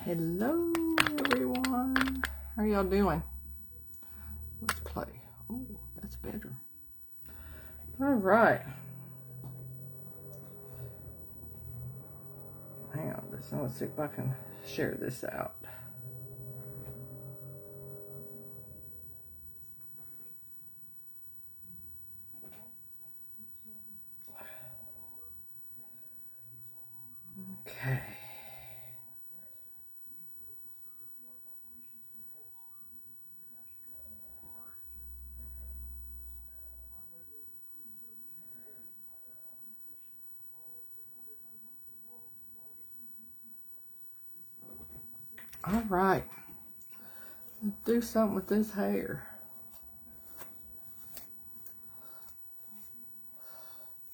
Hello everyone, how y'all doing? Let's play. Oh, that's better. All right. Hang on, let's see if I can share this out. Okay. All right. Let's do something with this hair.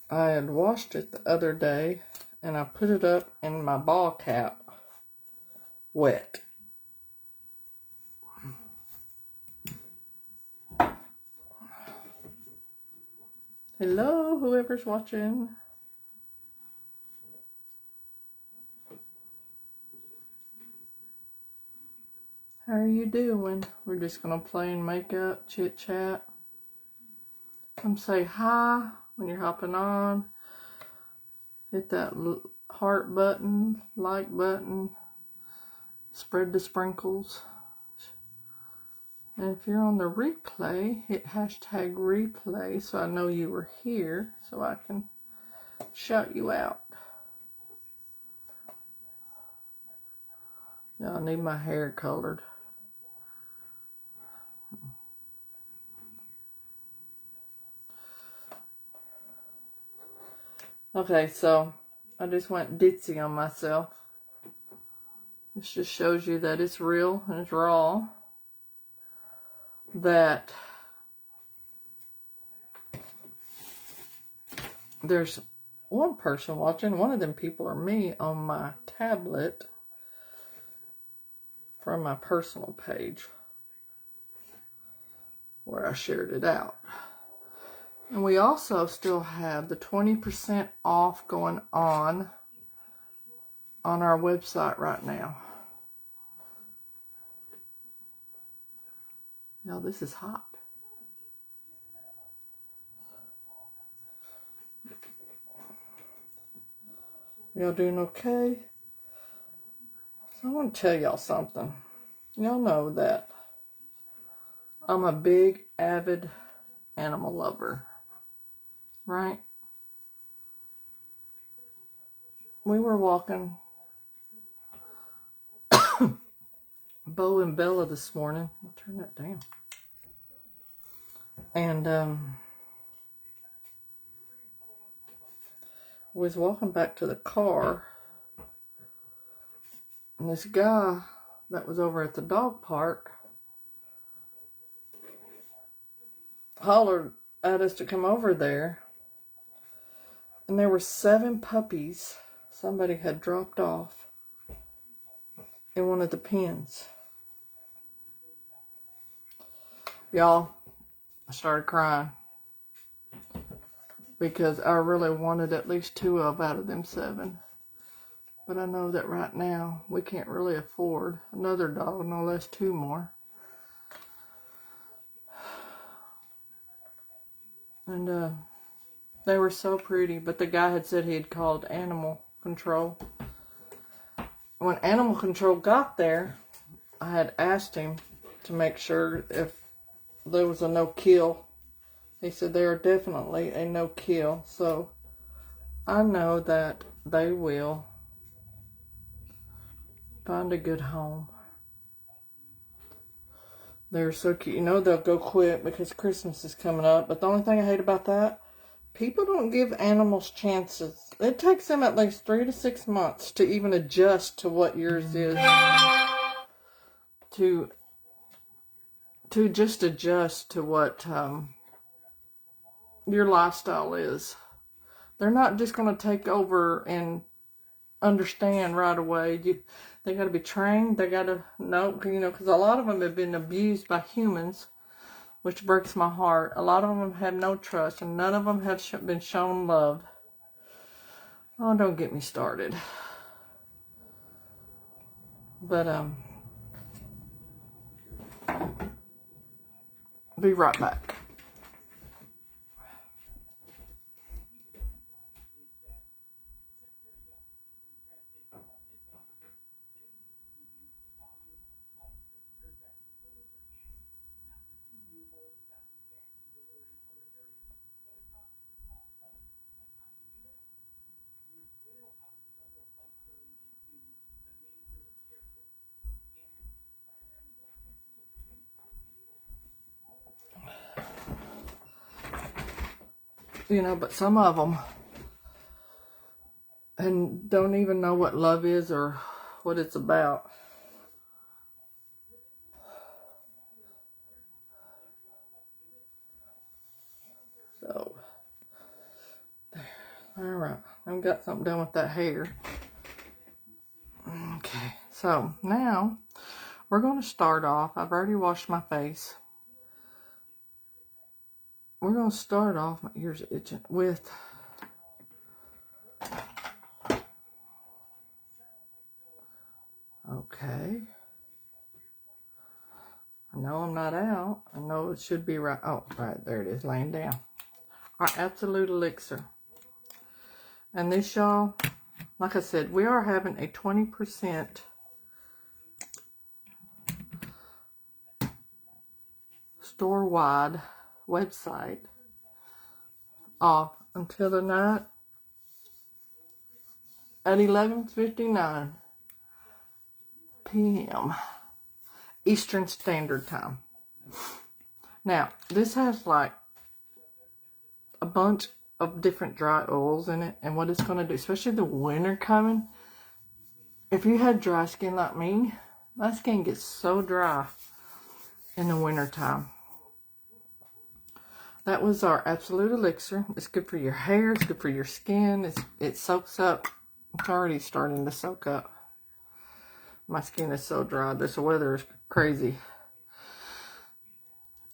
I had washed it the other day and I put it up in my ball cap wet. Hello, whoever's watching. How are you doing? We're just gonna play and make up, chit chat. Come say hi when you're hopping on. Hit that heart button, like button, spread the sprinkles. And if you're on the replay, hit hashtag replay so I know you were here so I can shout you out. Now I need my hair colored. Okay, so I just went ditzy on myself. This just shows you that it's real and it's raw. That there's one person watching. One of them people are me on my tablet from my personal page where I shared it out. And we also still have the 20% off going on our website right now. Now this is hot. Y'all doing okay? So I want to tell y'all something. Y'all know that I'm a big, avid animal lover. Right? We were walking Bo and Bella this morning. I'll turn that down. And was walking back to the car, and this guy that was over at the dog park hollered at us to come over there, and there were 7 puppies somebody had dropped off in one of the pens. Y'all, I started crying because I really wanted at least 2 out of them 7. But I know that right now we can't really afford another dog, no less 2 more. And they were so pretty, but the guy had said he had called animal control. When animal control got there, I had asked him to make sure if there was a no-kill. He said there are definitely a no-kill, so I know that they will find a good home. They're so cute. You know they'll go quick because Christmas is coming up, but the only thing I hate about that, people don't give animals chances. It takes them at least 3 to 6 months to even adjust to what yours is. To just adjust to what your lifestyle is. They're not just going to take over and understand right away. They got to be trained. They got to know, because a lot of them have been abused by humans, which breaks my heart. A lot of them have no trust, and none of them have been shown love. Oh, don't get me started. But, be right back. You know, but some of them and don't even know what love is or what it's about. So, all right, I've got something done with that hair. Okay, so now we're going to start off. I've already washed my face. We're going to start off, my ears are itching, with okay. I know I'm not out. I know it should be right. Oh, right, there it is, laying down. Our Absolute Elixir. And this, y'all, like I said, we are having a 20% store-wide website off until the night at 11:59 p.m. Eastern Standard Time. Now, this has like a bunch of different dry oils in it, and what it's going to do, especially the winter coming, if you had dry skin like me, my skin gets so dry in the winter time. That was our Absolute Elixir. It's good for your hair, it's good for your skin, it soaks up. It's already starting to soak up. My skin is so dry. This weather is crazy.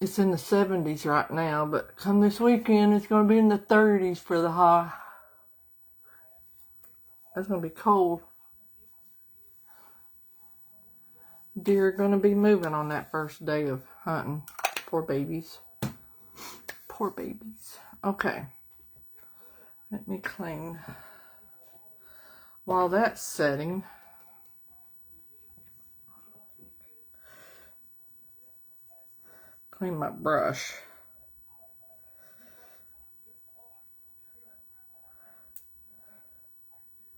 It's in the 70s right now, but come this weekend, it's going to be in the 30s for the high. It's going to be cold. Deer are going to be moving on that first day of hunting. Poor babies. Poor babies. Okay. Let me clean. While that's setting, clean my brush.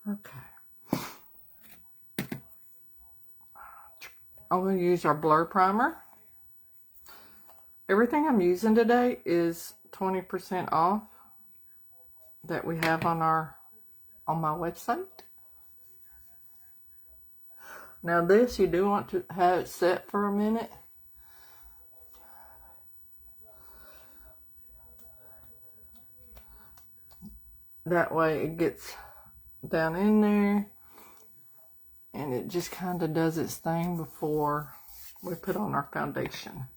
Okay. I'm going to use our Blur Primer. Everything I'm using today is 20% off that we have on my website. Now this, you do want to have it set for a minute. That way it gets down in there and it just kind of does its thing before we put on our foundation.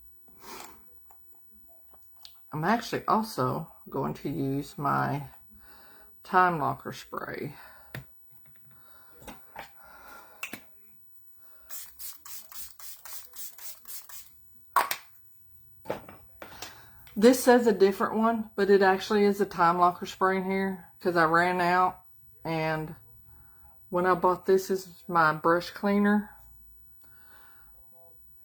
I'm actually also going to use my Time Locker spray. This says a different one, but it actually is a Time Locker spray in here because I ran out, and when I bought this is my brush cleaner.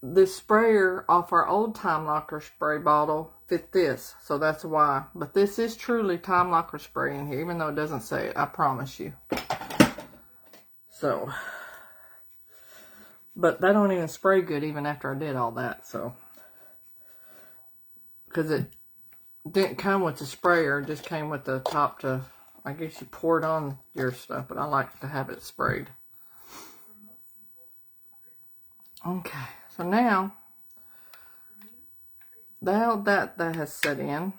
This sprayer off our old Time Locker spray bottle fit this, so that's why. But this is truly Time Locker spray in here, even though it doesn't say it, I promise you. So, but that don't even spray good even after I did all that, so. Because it didn't come with the sprayer, it just came with the top to, I guess you pour it on your stuff, but I like to have it sprayed. Okay, so now that has set in,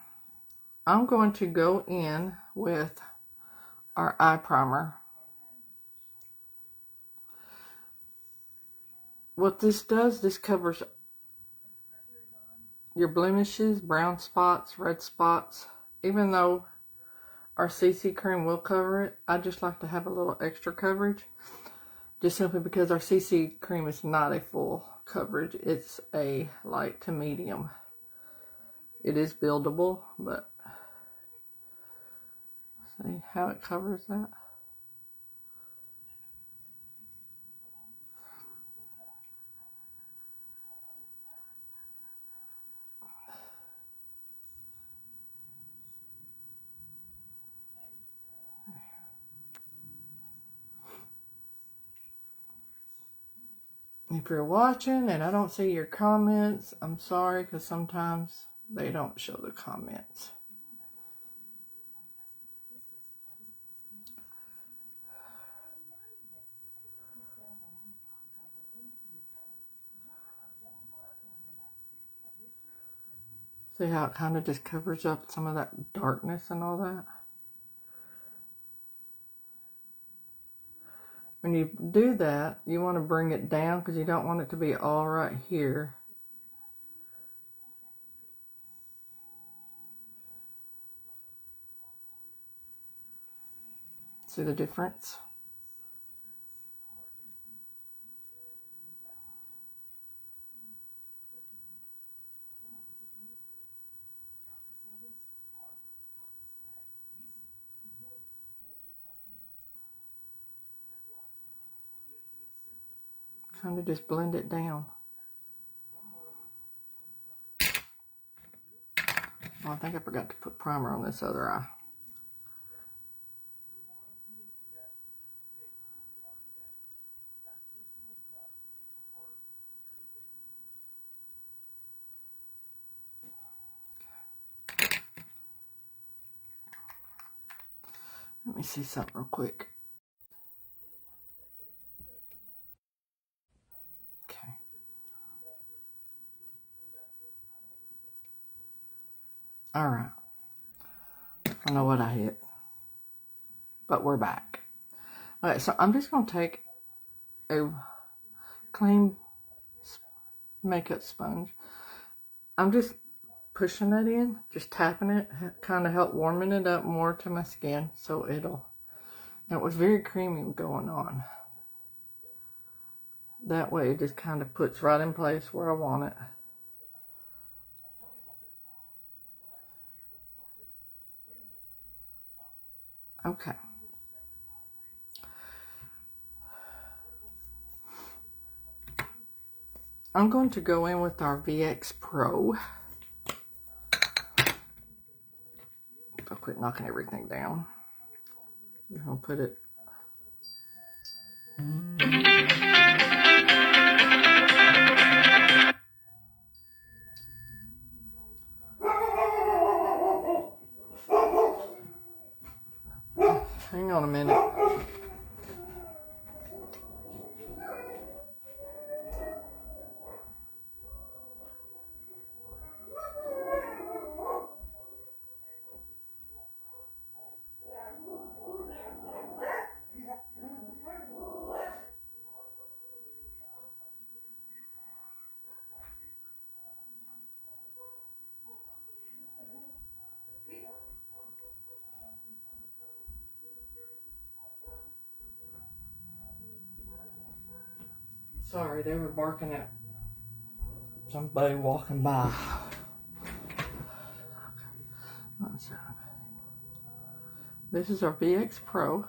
I'm going to go in with our eye primer. What this does, this covers your blemishes, brown spots, red spots. Even though our CC cream will cover it, I just like to have a little extra coverage. just simply because our CC cream is not a full coverage. It's a light to medium. It is buildable, but see how it covers that? If you're watching and I don't see your comments, I'm sorry, because sometimes they don't show the comments. See how it kind of just covers up some of that darkness and all that? When you do that, you want to bring it down because you don't want it to be all right here. See the difference? Kind of just blend it down. Oh, I think I forgot to put primer on this other eye. Let me see something real quick. Okay. All right. I don't know what I hit, but we're back. All right, so I'm just going to take a clean makeup sponge. I'm just pushing that in, just tapping it, kind of help warming it up more to my skin, so it was very creamy going on. That way it just kind of puts right in place where I want it. Okay. I'm going to go in with our VX Pro. I'll quit knocking everything down. I'll put it. Hang on a minute. Sorry, they were barking at somebody walking by. One second. This is our VX Pro.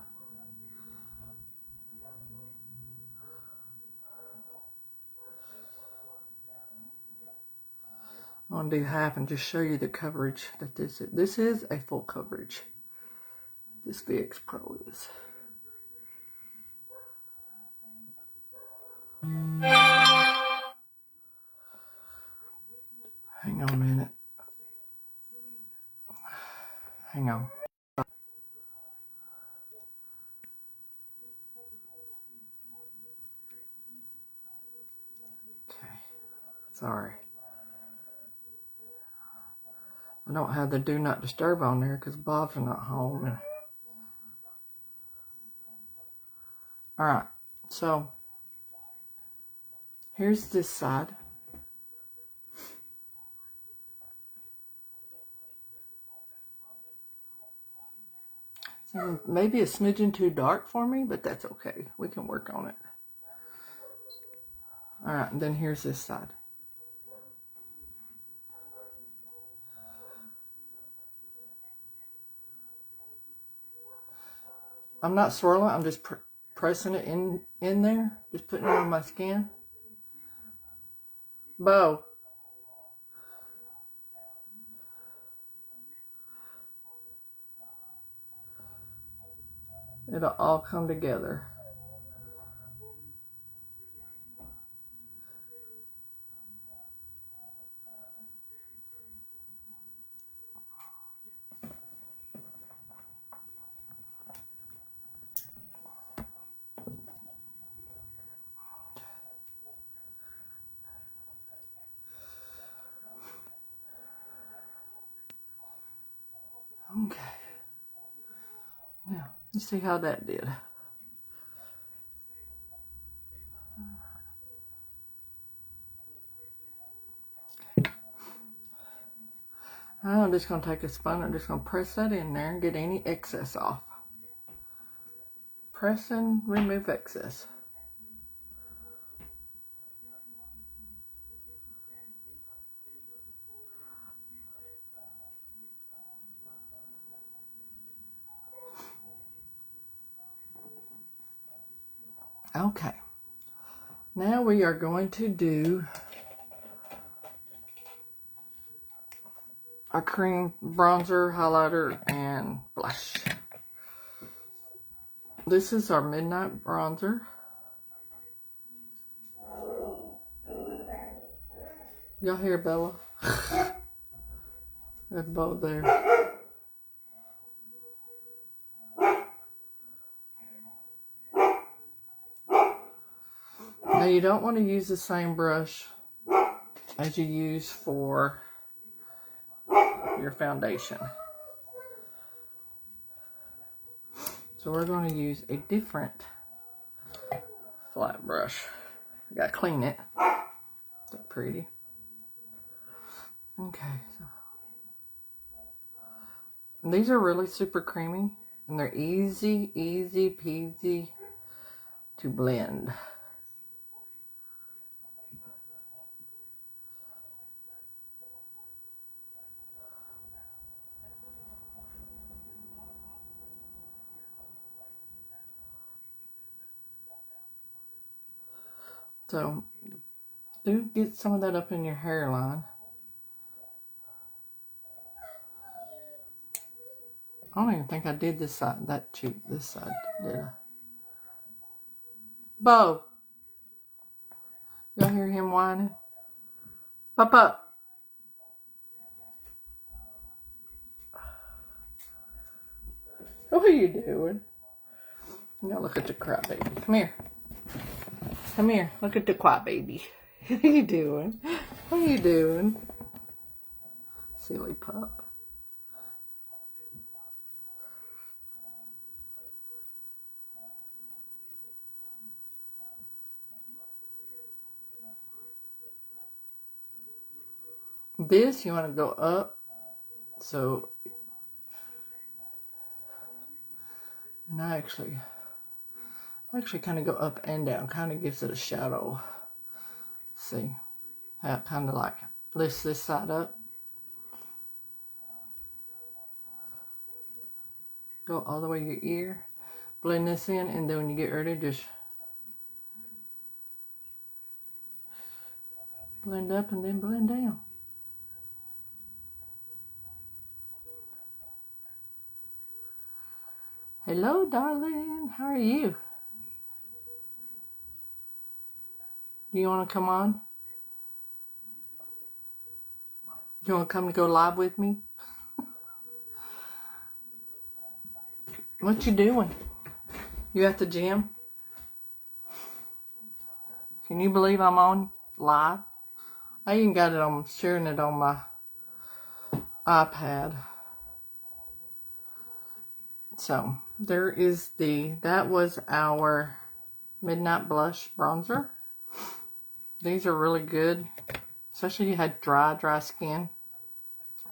I'm going to do half and just show you the coverage that this is. This is a full coverage. This VX Pro is. Hang on a minute. Hang on. Okay. Sorry. I don't have the do not disturb on there because Bob's not home. Alright. So, here's this side. So maybe a smidgen too dark for me, but that's okay. We can work on it. Alright, and then here's this side. I'm not swirling, I'm just pressing it in there. Just putting it on my skin. Bo. It'll all come together. Okay. Now, let's see how that did. I'm just going to take a sponge, I'm just going to press that in there and get any excess off. Press and remove excess. Okay. Now we are going to do our cream bronzer, highlighter, and blush. This is our Midnight Bronzer. Y'all hear Bella? There's Bo there. Now you don't want to use the same brush as you use for your foundation. So we're going to use a different flat brush. I gotta clean it. Is that pretty? Okay. So. And these are really super creamy. And they're easy peasy to blend. So, do get some of that up in your hairline. I don't even think I did this side, that cheek, this side, did I? Bo! Y'all hear him whining? Papa! What are you doing? Now look at the cry baby. Come here. Come here. Look at the quiet baby. What are you doing? What are you doing? Silly pup. This, you want to go up. So, and I actually kind of go up and down. Kind of gives it a shadow. See? How it kind of like lifts this side up. Go all the way to your ear. Blend this in, and then when you get ready, just blend up and then blend down. Hello, darling. How are you? Do you want to come on? You want to come to go live with me? What you doing? You at the gym? Can you believe I'm on live? I even got it on, sharing it on my iPad. So, that was our Midnight Blush Bronzer. These are really good, especially if you had dry skin.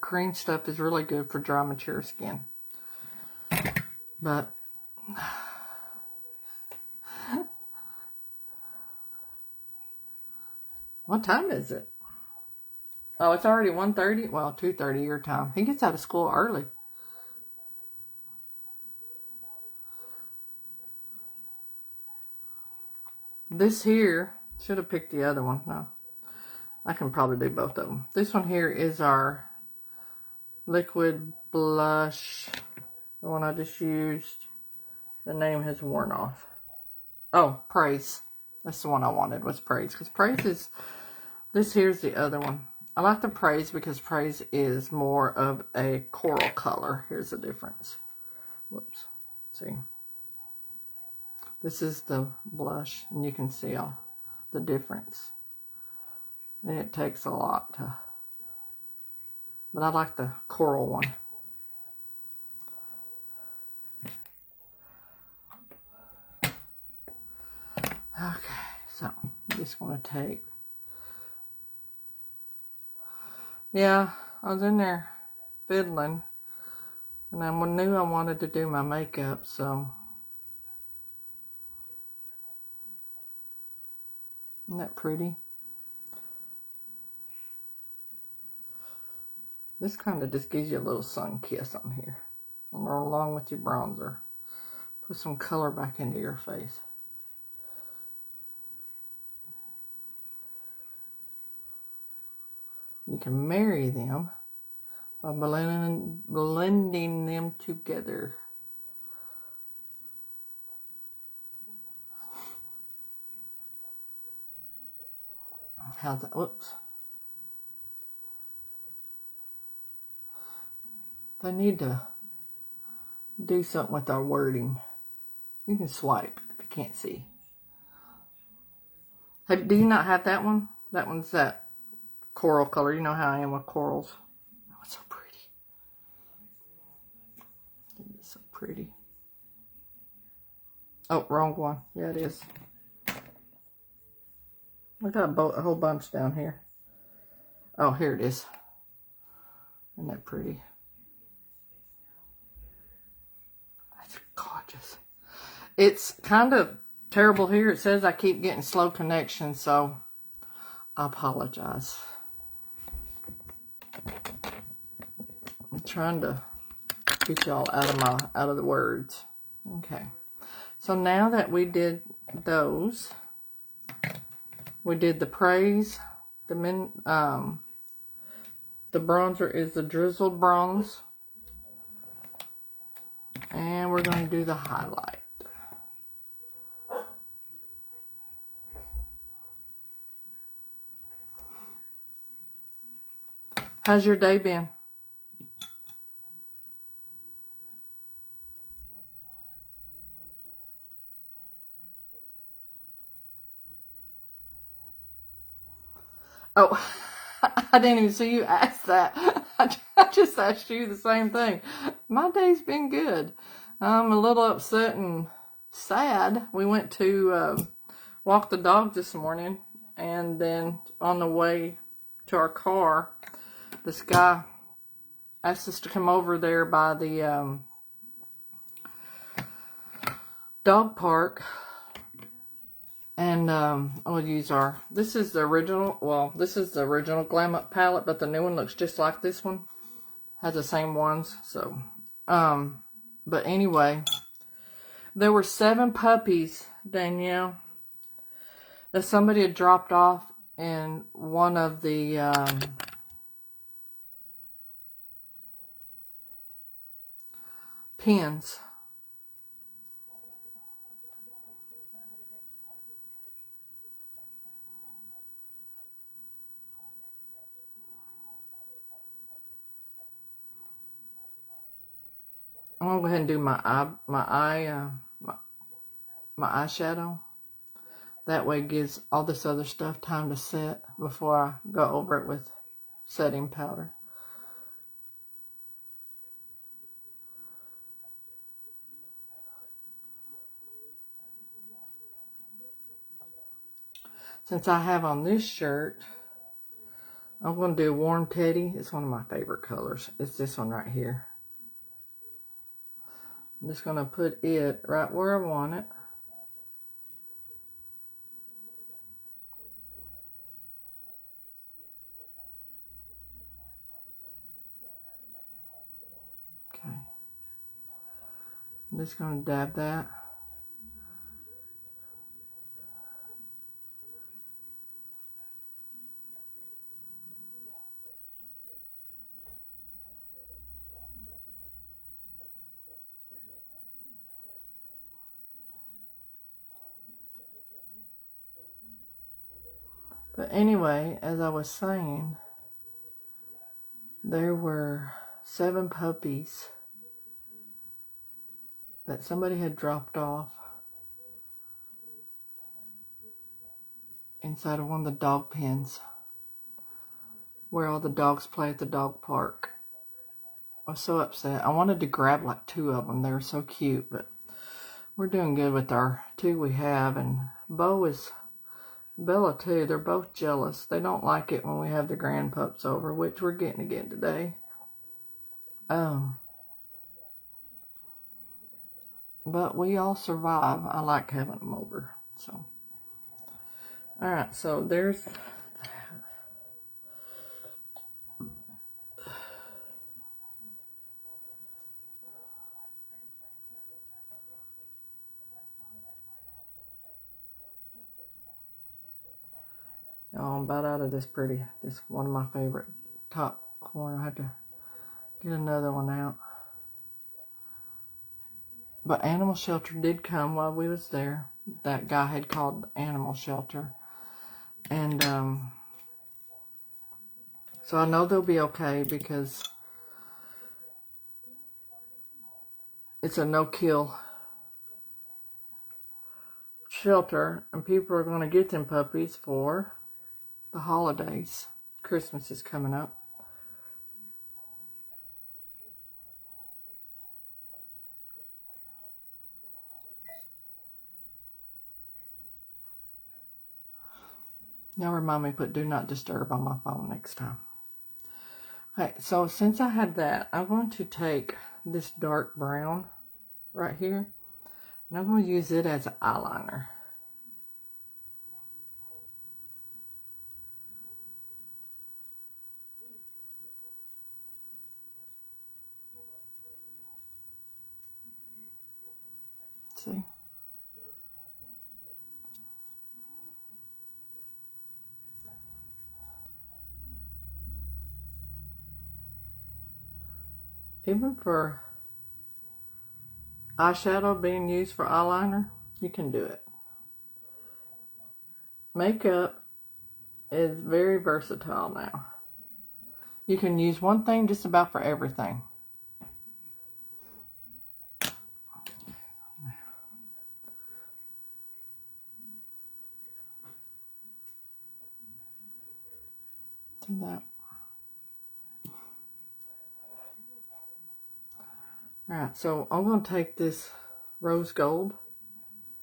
Cream stuff is really good for dry, mature skin. But What time is it? Oh, it's already 1:30? Well, 2:30 your time. He gets out of school early. This here, should have picked the other one. No, I can probably do both of them. This one here is our liquid blush. The one I just used. The name has worn off. Oh, Praise. That's the one I wanted, was Praise. Because Praise is, this here's the other one. I like the Praise because Praise is more of a coral color. Here's the difference. Whoops. See. This is the blush, and you can see all the difference. And it takes a lot to, but I like the coral one. Okay, so I'm just going to take, yeah, I was in there fiddling, and I knew I wanted to do my makeup, so. Isn't that pretty? This kind of just gives you a little sun kiss on here, along with your bronzer. Put some color back into your face. You can marry them by blending them together. How's that? Whoops. They need to do something with our wording. You can swipe if you can't see. Do you not have that one? That one's that coral color. You know how I am with corals. Oh, it's so pretty. It's so pretty. Oh, wrong one. Yeah, it is. I got a whole bunch down here. Oh, here it is. Isn't that pretty? That's gorgeous. It's kind of terrible here. It says I keep getting slow connection, so I apologize. I'm trying to get y'all out of the words. Okay. So now that we did those, we did the Praise, the bronzer is the Drizzled Bronze, and we're going to do the highlight. How's your day been? Oh, I didn't even see you ask that. I just asked you the same thing. My day's been good. I'm a little upset and sad. We went to walk the dog this morning, and then on the way to our car, this guy asked us to come over there by the dog park. And I'll use this is the original, this is the original Glam Up palette, but the new one looks just like this one. Has the same ones, so, but anyway, there were 7 puppies, Danielle, that somebody had dropped off in one of the, pens. I'm gonna go ahead and do my eyeshadow. That way it gives all this other stuff time to set before I go over it with setting powder. Since I have on this shirt, I'm going to do Warm Teddy. It's one of my favorite colors. It's this one right here. I'm just going to put it right where I want it. just going to dab that. But anyway, as I was saying, there were 7 puppies that somebody had dropped off inside of one of the dog pens where all the dogs play at the dog park. I was so upset. I wanted to grab like 2 of them. They were so cute, but we're doing good with our 2 we have. And Bella too, they're both jealous. They don't like it when we have the grandpups over, which we're getting again today. But we all survive. I like having them over. So, all right. So there's that. Oh, I'm about out of this pretty. This one of my favorite top corner. I have to get another one out. But animal shelter did come while we was there. That guy had called the animal shelter. And so I know they'll be okay because it's a no-kill shelter. And people are going to get them puppies for the holidays. Christmas is coming up. Now remind me to put do not disturb on my phone next time. Okay, so since I had that, I'm going to take this dark brown right here, and I'm going to use it as an eyeliner. See? Even for eyeshadow being used for eyeliner, you can do it. Makeup is very versatile now. You can use one thing just about for everything. Do that. Alright, so I'm going to take this rose gold.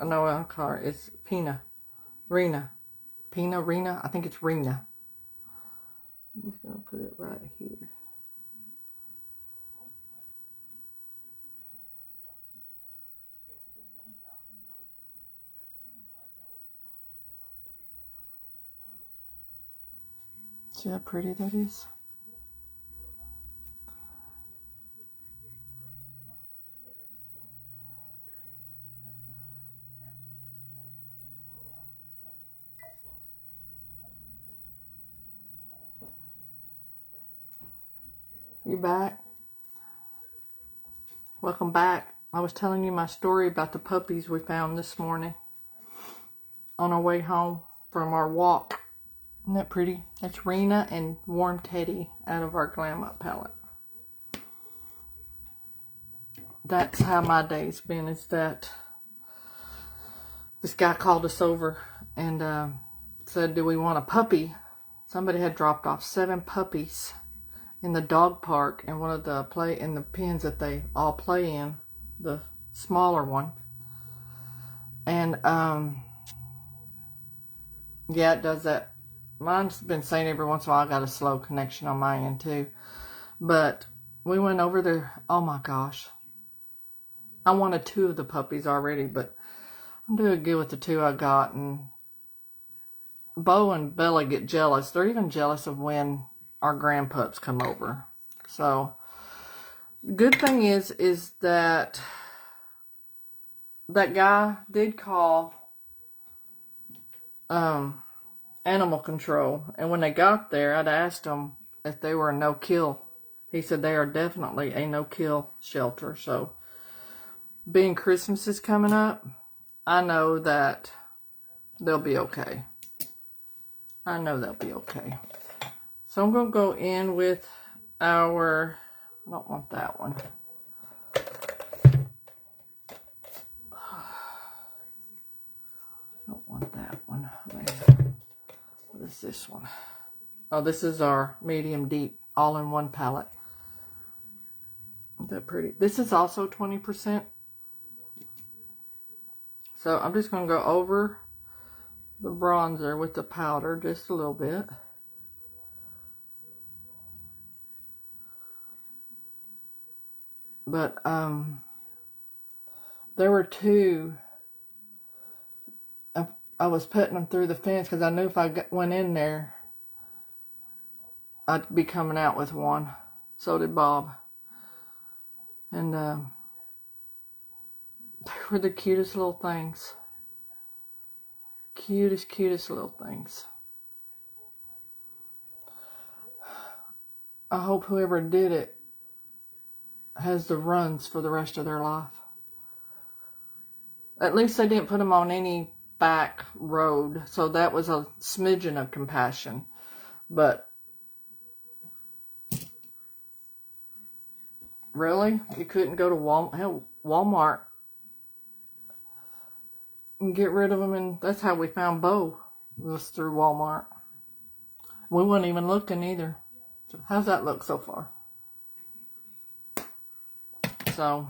I know what I'll call it. It's Rena. I think it's Rena. I'm just going to put it right here. See how pretty that is? You back? Welcome back. I was telling you my story about the puppies we found this morning on our way home from our walk. Isn't that pretty? That's Rena and Warm Teddy out of our Glam Up palette. That's how my day's been, is that this guy called us over and said, do we want a puppy? Somebody had dropped off 7 puppies in the dog park in one of the pens that they all play in, the smaller one. And yeah, it does that. Mine's been saying every once in a while I got a slow connection on my end too. But we went over there. Oh my gosh. I wanted 2 of the puppies already, but I'm doing good with the 2 I got. And Bo and Bella get jealous. They're even jealous of when our grandpups come over. So, the good thing is that that guy did call animal control, and when they got there, I'd asked them if they were a no-kill. He said they are definitely a no-kill shelter. So, being Christmas is coming up, I know that they'll be okay. I know they'll be okay. So I'm going to go in with our, I don't want that one. I don't want that one. What is this one? Oh, this is our medium deep all-in-one palette. Isn't that pretty? This is also 20%. So I'm just going to go over the bronzer with the powder just a little bit. But there were two. I was putting them through the fence because I knew if I went in there, I'd be coming out with one. So did Bob. And they were the cutest little things. Cutest little things. I hope whoever did it has the runs for the rest of their life. At least they didn't put them on any back road, so that was a smidgen of compassion. But really, you couldn't go to Walmart and get rid of them, and that's how we found Bo, was through Walmart. We weren't even looking either. So how's that look so far? So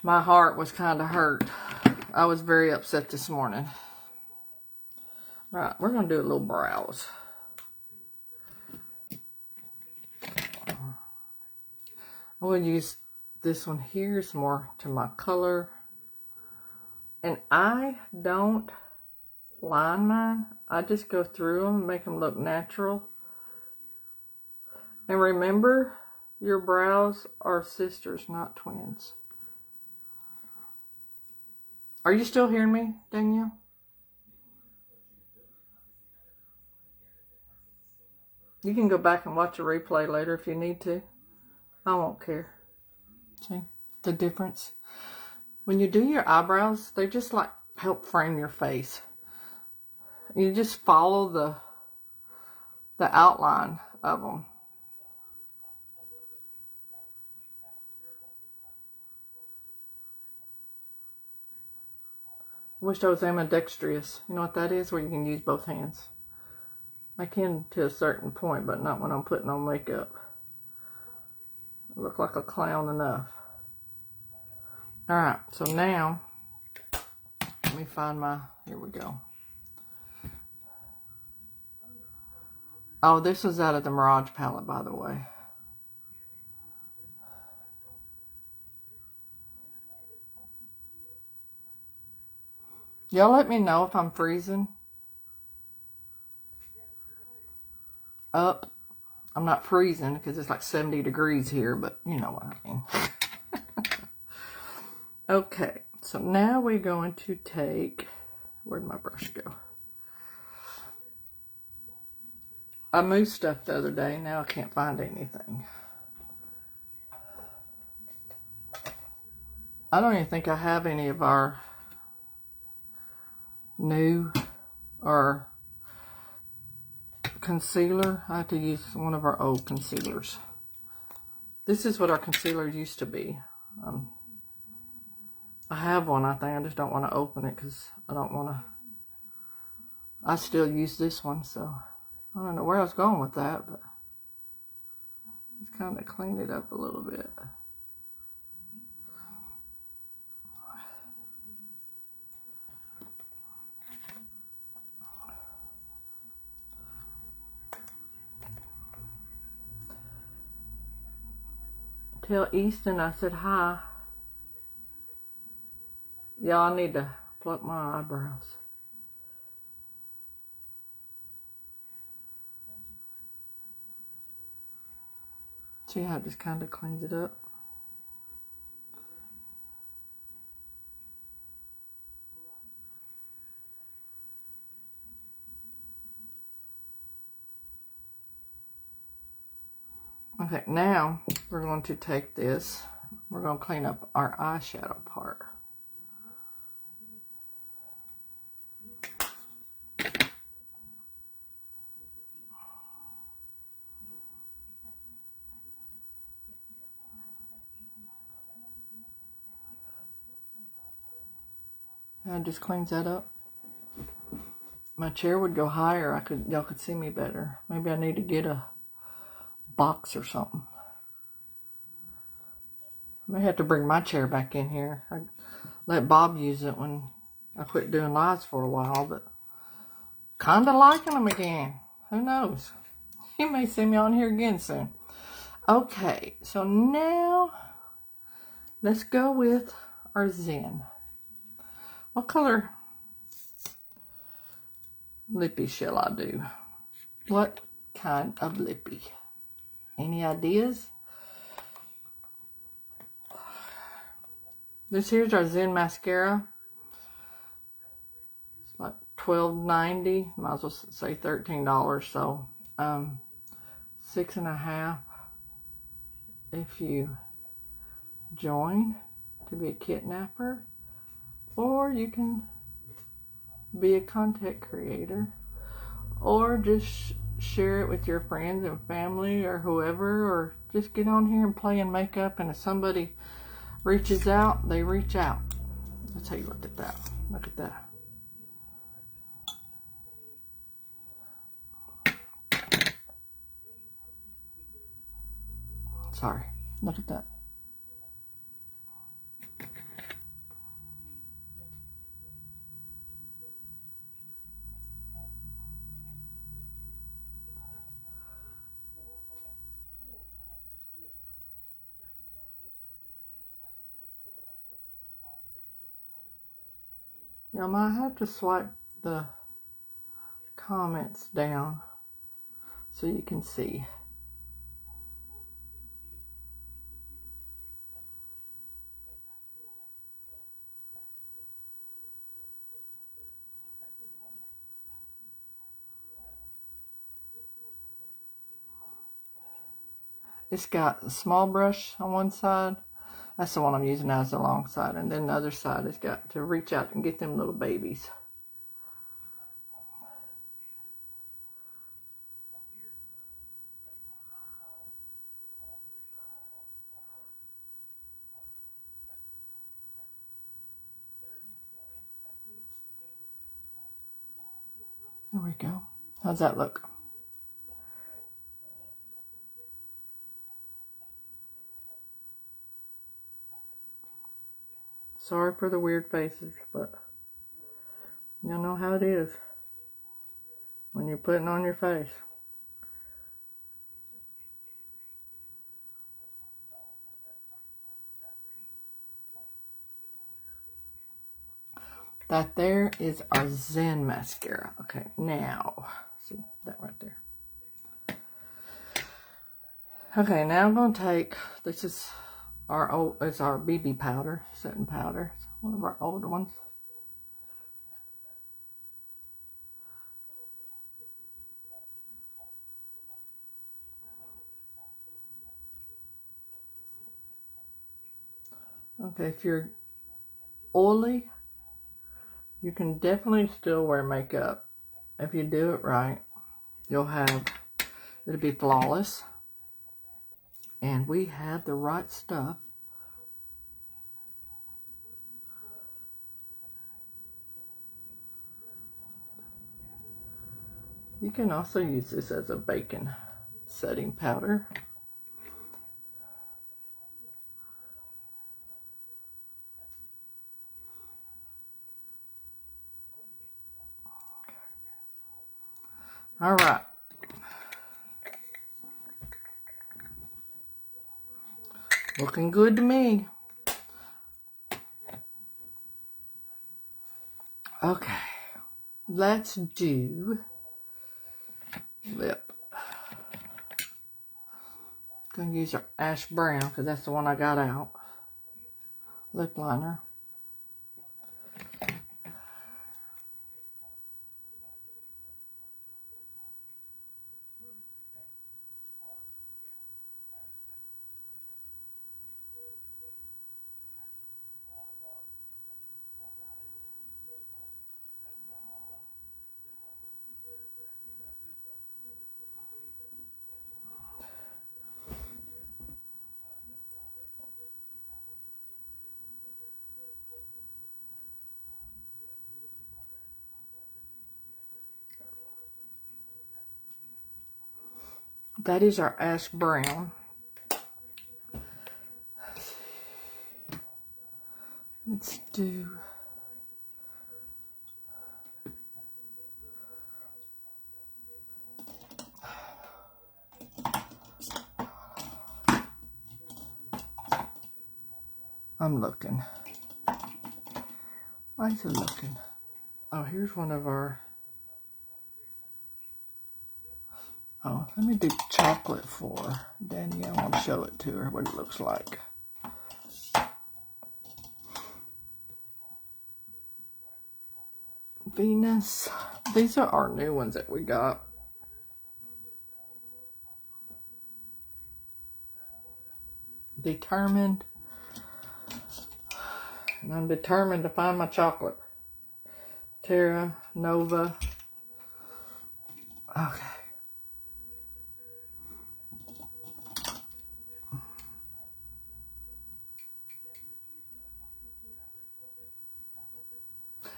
my heart was kind of hurt. I was very upset this morning. All right, we're going to do a little brows. I'm going to use this one here. It's more to my color. And I don't line mine. I just go through them and make them look natural. And remember, your brows are sisters, not twins. Are you still hearing me, Danielle? You can go back and watch a replay later if you need to. I won't care. See the difference? When you do your eyebrows, they just like help frame your face. You just follow the outline of them. I wish I was ambidextrous. You know what that is? Where you can use both hands. I can to a certain point, but not when I'm putting on makeup. I look like a clown enough. Alright, so now, let me find my, here we go. Oh, this was out of the Mirage palette, by the way. Y'all let me know if I'm freezing up. I'm not freezing because it's like 70 degrees here, but you know what I mean. Okay, so now we're going to take, where'd my brush go? I moved stuff the other day, now I can't find anything. I don't even think I have any of our new or concealer. I have to use one of our old concealers. This is what our concealer used to be. I have one, I think. I just don't want to open it because I don't want to. I still use this one, so I don't know where I was going with that, but just kind of clean it up a little bit. Tell Easton I said hi. Y'all, I need to pluck my eyebrows. See how it just kind of cleans it up? Okay, now we're going to take this. We're going to clean up our eyeshadow part. And it just cleans that up. My chair would go higher. Y'all could see me better. Maybe I need to get a box or something. I may have to bring my chair back in here. I let Bob use it when I quit doing lives for a while, but kind of liking them again. Who knows? You may see me on here again soon. Okay, so now let's go with our Zen. What color lippy shall I do? What kind of lippy? Any ideas? This here's our Zen mascara. It's like $12.90. Might as well say $13. So, $6.50 if you join to be a kidnapper, or you can be a content creator, or just share it with your friends and family or whoever, or just get on here and play in makeup, and if somebody reaches out, they reach out. Let's take a look at that. Look at that. Sorry. Look at that. Y'all might have to swipe the comments down so you can see. It's got a small brush on one side. That's the one I'm using now, is the long side. And then the other side has got to reach out and get them little babies. There we go. How's that look? Sorry for the weird faces, but you know how it is when you're putting on your face. That there is our Zen mascara. Okay, now, see that right there. Okay, now I'm going to take, this is it's our BB powder, setting powder. It's one of our old ones. Okay, if you're oily, you can definitely still wear makeup. If you do it right, it'll be flawless. And we have the right stuff. You can also use this as a bacon setting powder. All right. Looking good to me. Okay. Let's do lip. Gonna use our ash brown because that's the one I got out. Lip liner. That is our ash brown. Let's do... I'm looking. Why is it looking? Oh, here's one of our... Oh, let me do chocolate for Danielle. I'll show it to her, what it looks like. Venus. These are our new ones that we got. Determined. And I'm determined to find my chocolate. Terra Nova. Okay.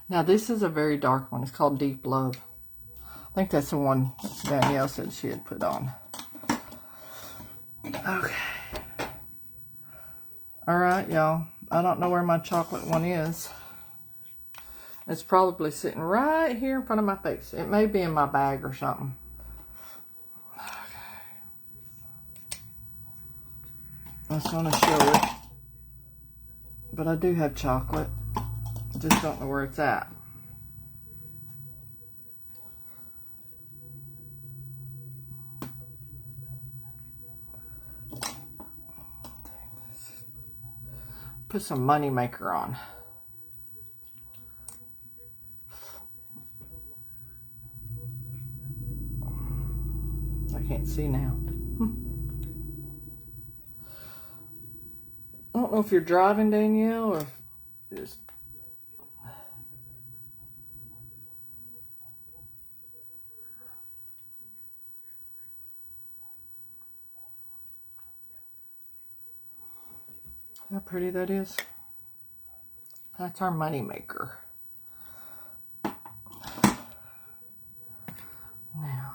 Now this is a very dark one. It's called Deep Love. I think that's the one Danielle said she had put on. Okay. Alright, y'all. I don't know where my chocolate one is. It's probably sitting right here in front of my face. It may be in my bag or something. Okay. I just want to show it. But I do have chocolate. Just don't know where it's at. Put some Money Maker on. I can't see now. I don't know if you're driving, Danielle, or if just... How pretty that is. That's our Money Maker. Now,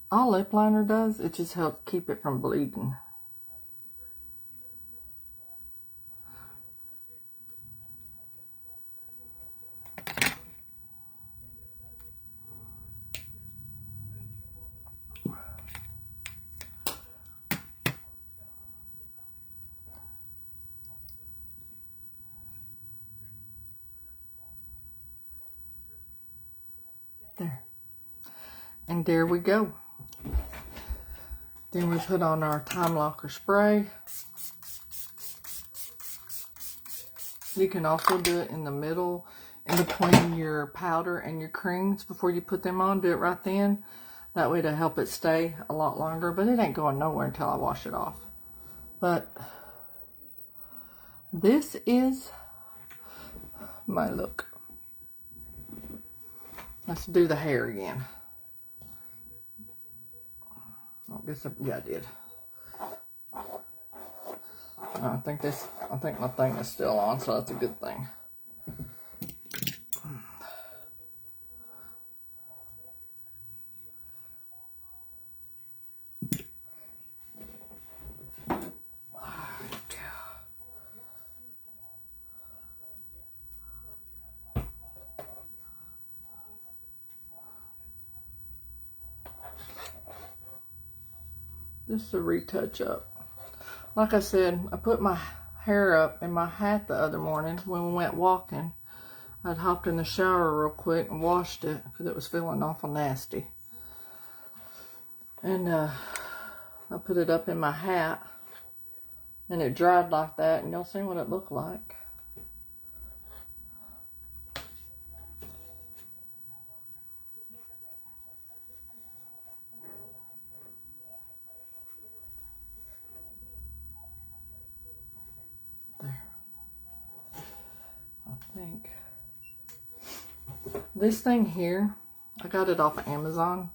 all lip liner does, it just helps keep it from bleeding. There. And there we go. Then we put on our Time Locker spray. You can also do it in the middle, in between your powder and your creams before you put them on. Do it right then. That way to help it stay a lot longer. But it ain't going nowhere until I wash it off. But this is my look. Let's do the hair again. I guess, yeah, I did. I think my thing is still on, so that's a good thing. Just a retouch up. Like I said, I put my hair up in my hat the other morning when we went walking. I'd hopped in the shower real quick and washed it because it was feeling awful nasty. And I put it up in my hat and it dried like that, and y'all seen what it looked like. Think this thing here, I got it off of Amazon.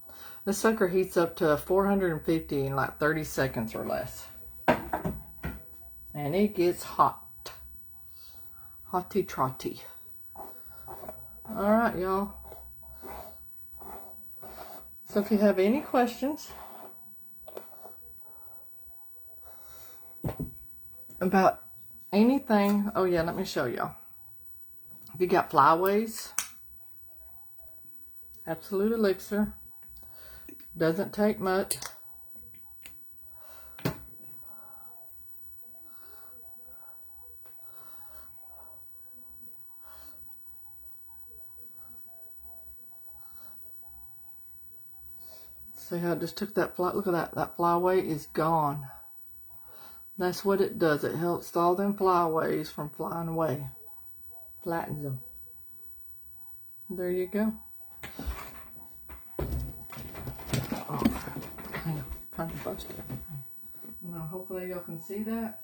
This sucker heats up to 450 in like 30 seconds or less, and it gets hot. Hotty trotty. Alright, y'all. So if you have any questions about anything, oh yeah, let me show y'all. If you got flyaways, Absolute Elixir. Doesn't take much. See how I just took that fly, look at that, that flyaway is gone. That's what it does. It helps all them flyaways from flying away. Flattens them. There you go. Oh, hang on, I'm trying to bust it. Now, hopefully y'all can see that.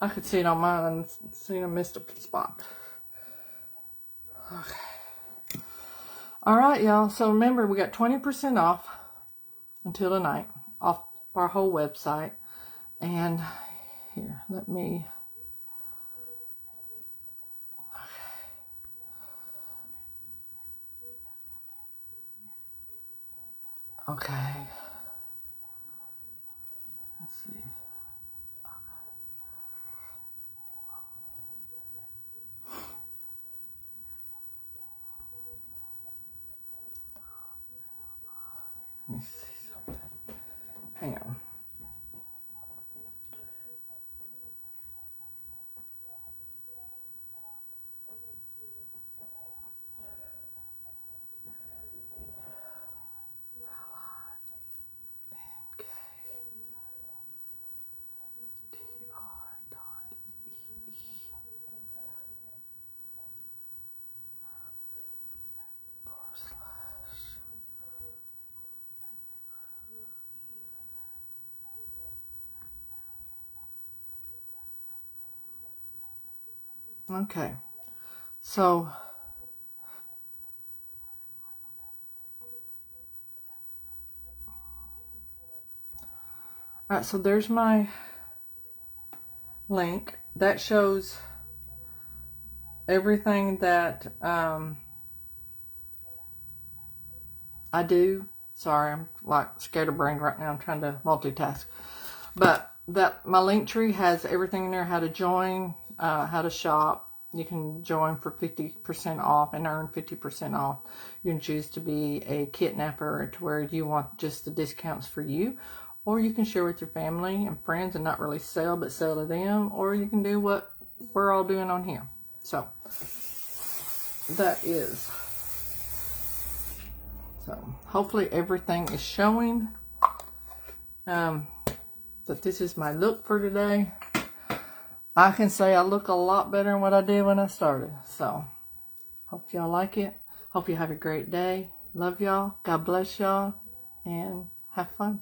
I could see it on mine and seen a missed a spot. Okay. Alright, y'all. So remember, we got 20% off until tonight. Off our whole website. And here, let me... Okay. Let's see. Let me see something. Hang on. Okay, so alright, so there's my link that shows everything that I do. Sorry, I'm like scatterbrained right now. I'm trying to multitask, but that my link tree has everything in there: how to join, how to shop. You can join for 50% off and earn 50% off. You can choose to be a kidnapper to where you want just the discounts for you, or you can share with your family and friends and not really sell, but sell to them, or you can do what we're all doing on here. So that is. So hopefully everything is showing. That this is my look for today. I can say I look a lot better than what I did when I started. So, hope y'all like it. Hope you have a great day. Love y'all. God bless y'all. And have fun.